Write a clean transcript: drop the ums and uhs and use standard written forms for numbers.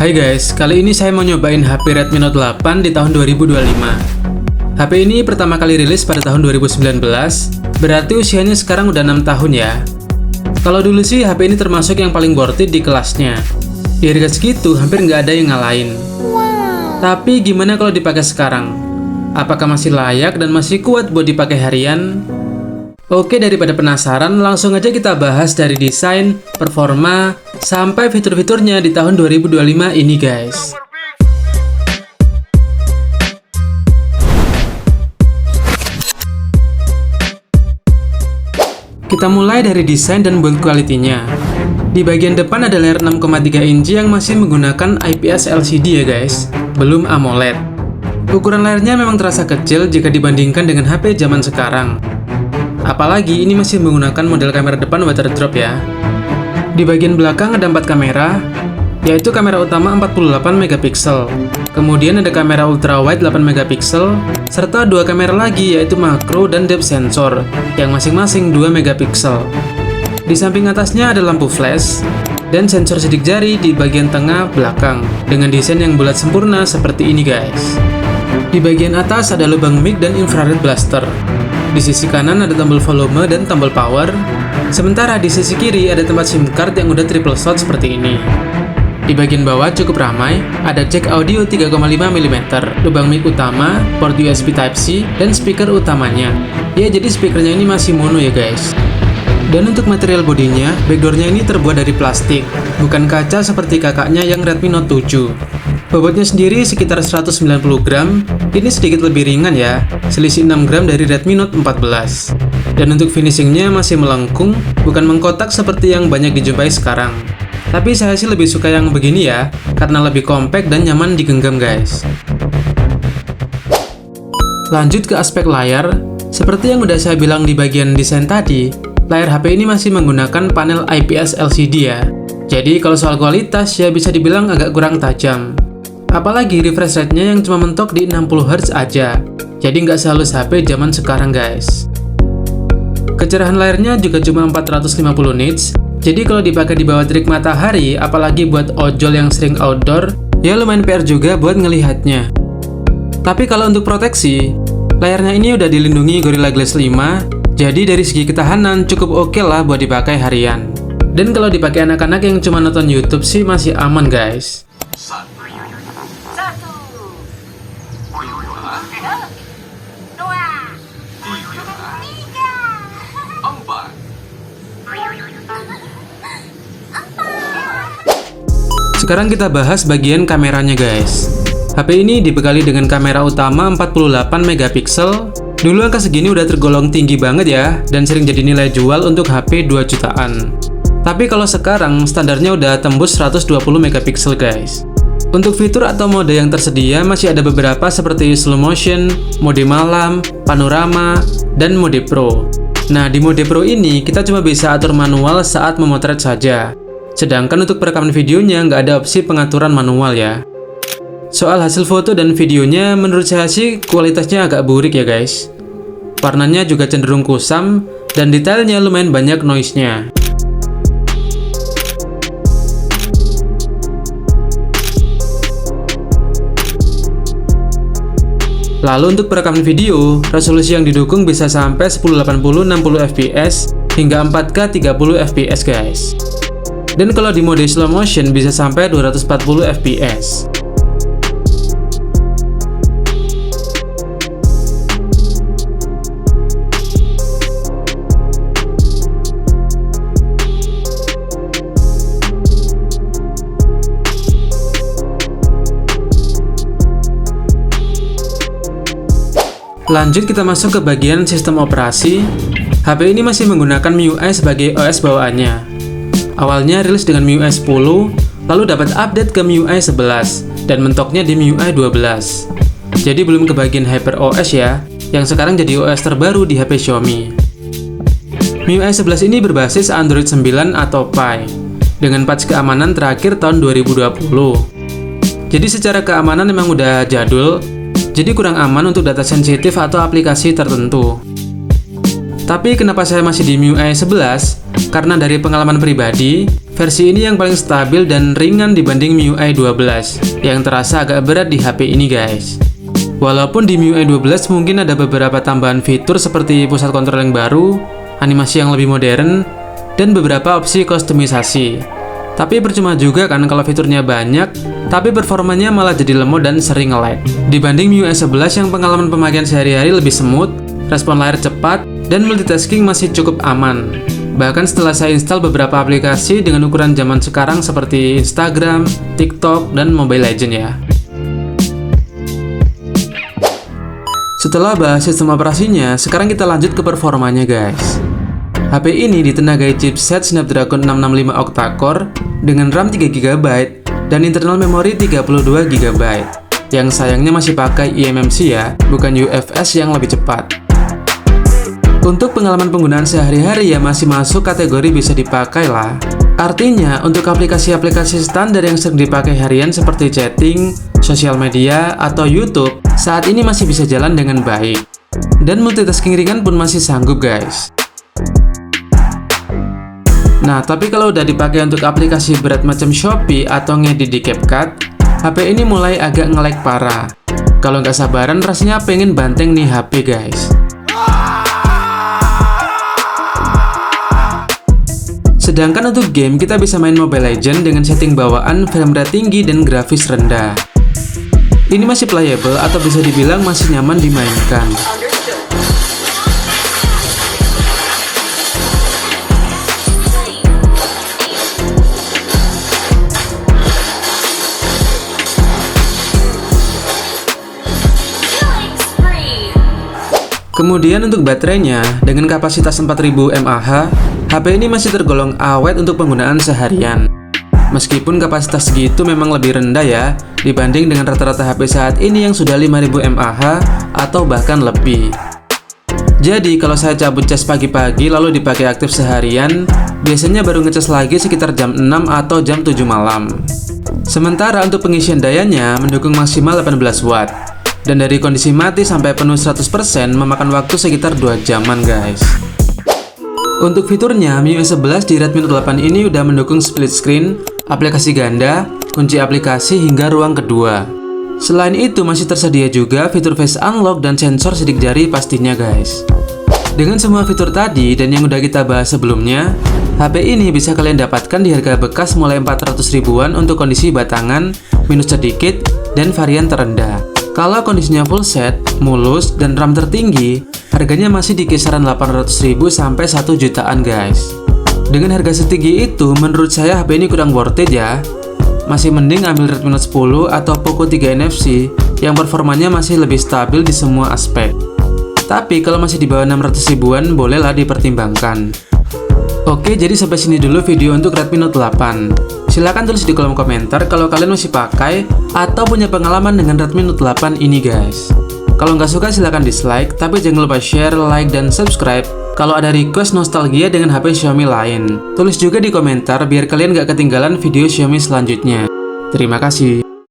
Hai guys, kali ini saya mau nyobain HP Redmi Note 8 di tahun 2025. HP ini pertama kali rilis pada tahun 2019, berarti usianya sekarang udah 6 tahun ya. Kalau dulu sih HP ini termasuk yang paling worth it di kelasnya. Di harga segitu hampir nggak ada yang ngalahin. Tapi gimana kalau dipakai sekarang? Apakah masih layak dan masih kuat buat dipakai harian? Oke, daripada penasaran, langsung aja kita bahas dari desain, performa, sampai fitur-fiturnya di tahun 2025 ini guys. Kita mulai dari desain dan build quality-nya. Di bagian depan ada layar 6,3 inci yang masih menggunakan IPS LCD ya guys, belum AMOLED. Ukuran layarnya memang terasa kecil jika dibandingkan dengan HP zaman sekarang. Apalagi ini masih menggunakan model kamera depan waterdrop ya. Di bagian belakang ada 4 kamera, yaitu kamera utama 48 megapiksel. Kemudian ada kamera ultrawide 8 megapiksel, serta 2 kamera lagi yaitu makro dan depth sensor, yang masing-masing 2 megapiksel. Di samping atasnya ada lampu flash, dan sensor sidik jari di bagian tengah belakang, dengan desain yang bulat sempurna seperti ini guys. Di bagian atas ada lubang mic dan infrared blaster. Di sisi kanan ada tombol volume dan tombol power, sementara di sisi kiri ada tempat SIM card yang udah triple slot seperti ini. Di bagian bawah cukup ramai, ada jack audio 3,5 mm, lubang mic utama, port USB Type-C, dan speaker utamanya. Ya, jadi speakernya ini masih mono ya guys. Dan untuk material bodinya, backdoornya ini terbuat dari plastik, bukan kaca seperti kakaknya yang Redmi Note 7. Bobotnya sendiri sekitar 190 gram, ini sedikit lebih ringan ya, selisih 6 gram dari Redmi Note 14. Dan untuk finishingnya masih melengkung, bukan mengkotak seperti yang banyak dijumpai sekarang. Tapi saya sih lebih suka yang begini ya, karena lebih compact dan nyaman digenggam guys. Lanjut ke aspek layar, seperti yang udah saya bilang di bagian desain tadi, layar HP ini masih menggunakan panel IPS LCD ya. Jadi kalau soal kualitas ya bisa dibilang agak kurang tajam. Apalagi refresh rate-nya yang cuma mentok di 60Hz aja. Jadi nggak sehalus HP zaman sekarang guys. Kecerahan layarnya juga cuma 450 nits. Jadi kalau dipakai di bawah terik matahari, apalagi buat ojol yang sering outdoor, ya lumayan PR juga buat ngelihatnya. Tapi kalau untuk proteksi, layarnya ini udah dilindungi Gorilla Glass 5, jadi dari segi ketahanan cukup oke lah buat dipakai harian. Dan kalau dipakai anak-anak yang cuma nonton YouTube sih masih aman guys. Sekarang kita bahas bagian kameranya guys. HP ini dibekali dengan kamera utama 48 megapiksel. Dulu angka segini udah tergolong tinggi banget ya, dan sering jadi nilai jual untuk HP 2 jutaan. Tapi kalau sekarang standarnya udah tembus 120 megapiksel guys. Untuk fitur atau mode yang tersedia masih ada beberapa seperti slow motion, mode malam, panorama, dan mode pro. Nah, di mode pro ini kita cuma bisa atur manual saat memotret saja. Sedangkan untuk perekaman videonya nggak ada opsi pengaturan manual ya. Soal hasil foto dan videonya menurut saya sih kualitasnya agak burik ya guys. Warnanya juga cenderung kusam dan detailnya lumayan banyak noise-nya. Lalu untuk perekaman video, resolusi yang didukung bisa sampai 1080 60 fps hingga 4K 30 fps guys. Dan kalau di mode slow motion bisa sampai 240 fps. Lanjut kita masuk ke bagian sistem operasi. HP ini masih menggunakan MIUI sebagai OS bawaannya. Awalnya rilis dengan MIUI 10, lalu dapat update ke MIUI 11, dan mentoknya di MIUI 12. Jadi belum ke bagian HyperOS ya, yang sekarang jadi OS terbaru di HP Xiaomi. MIUI 11 ini berbasis Android 9 atau Pie, dengan patch keamanan terakhir tahun 2020. Jadi secara keamanan memang udah jadul, jadi kurang aman untuk data sensitif atau aplikasi tertentu. Tapi kenapa saya masih di MIUI 11? Karena dari pengalaman pribadi, versi ini yang paling stabil dan ringan dibanding MIUI 12 yang terasa agak berat di HP ini guys. Walaupun di MIUI 12 mungkin ada beberapa tambahan fitur seperti pusat kontrol yang baru, animasi yang lebih modern, dan beberapa opsi kustomisasi. Tapi percuma juga kan kalau fiturnya banyak, tapi performanya malah jadi lemot dan sering nge-lag. Dibanding MIUI 11 yang pengalaman pemakaian sehari-hari lebih smooth, respon layar cepat, dan multitasking masih cukup aman. Bahkan setelah saya install beberapa aplikasi dengan ukuran zaman sekarang seperti Instagram, TikTok, dan Mobile Legends ya. Setelah bahas sistem operasinya, sekarang kita lanjut ke performanya guys. HP ini ditenagai chipset Snapdragon 665 octa-core dengan RAM 3GB dan internal memori 32GB. Yang sayangnya masih pakai eMMC ya, bukan UFS yang lebih cepat. Untuk pengalaman penggunaan sehari-hari ya masih masuk kategori bisa dipakai lah. Artinya, untuk aplikasi-aplikasi standar yang sering dipakai harian seperti chatting, sosial media, atau YouTube, saat ini masih bisa jalan dengan baik. Dan multitasking ringan pun masih sanggup guys. Nah, tapi kalau udah dipakai untuk aplikasi berat macam Shopee atau ngedit di CapCut, HP ini mulai agak nge-lag parah. Kalau nggak sabaran rasanya pengen banteng nih HP guys. Sedangkan untuk game, kita bisa main Mobile Legends dengan setting bawaan frame rate tinggi dan grafis rendah. Ini masih playable atau bisa dibilang masih nyaman dimainkan. Kemudian untuk baterainya, dengan kapasitas 4000 mAh, HP ini masih tergolong awet untuk penggunaan seharian. Meskipun kapasitas segitu memang lebih rendah ya, dibanding dengan rata-rata HP saat ini yang sudah 5000 mAh atau bahkan lebih. Jadi kalau saya cabut cas pagi-pagi lalu dipakai aktif seharian, biasanya baru ngecas lagi sekitar jam 6 atau jam 7 malam. Sementara untuk pengisian dayanya mendukung maksimal 18 watt. Dan dari kondisi mati sampai penuh 100% memakan waktu sekitar 2 jaman guys. Untuk fiturnya, MIUI 11 di Redmi Note 8 ini udah mendukung split screen, aplikasi ganda, kunci aplikasi hingga ruang kedua. Selain itu masih tersedia juga fitur face unlock dan sensor sidik jari pastinya guys. Dengan semua fitur tadi dan yang udah kita bahas sebelumnya, HP ini bisa kalian dapatkan di harga bekas mulai 400 ribuan untuk kondisi batangan, minus sedikit, dan varian terendah. Kalau kondisinya full set, mulus, dan RAM tertinggi, harganya masih di kisaran 800.000 sampai 1 jutaan guys. Dengan harga setinggi itu, menurut saya HP ini kurang worth it ya. Masih mending ambil Redmi Note 10 atau Poco 3 NFC yang performanya masih lebih stabil di semua aspek. Tapi kalau masih di bawah 600 ribuan, bolehlah dipertimbangkan. Oke, jadi sampai sini dulu video untuk Redmi Note 8. Silahkan tulis di kolom komentar kalau kalian masih pakai atau punya pengalaman dengan Redmi Note 8 ini guys. Kalau nggak suka silahkan dislike, tapi jangan lupa share, like, dan subscribe kalau ada request nostalgia dengan HP Xiaomi lain. Tulis juga di komentar biar kalian nggak ketinggalan video Xiaomi selanjutnya. Terima kasih.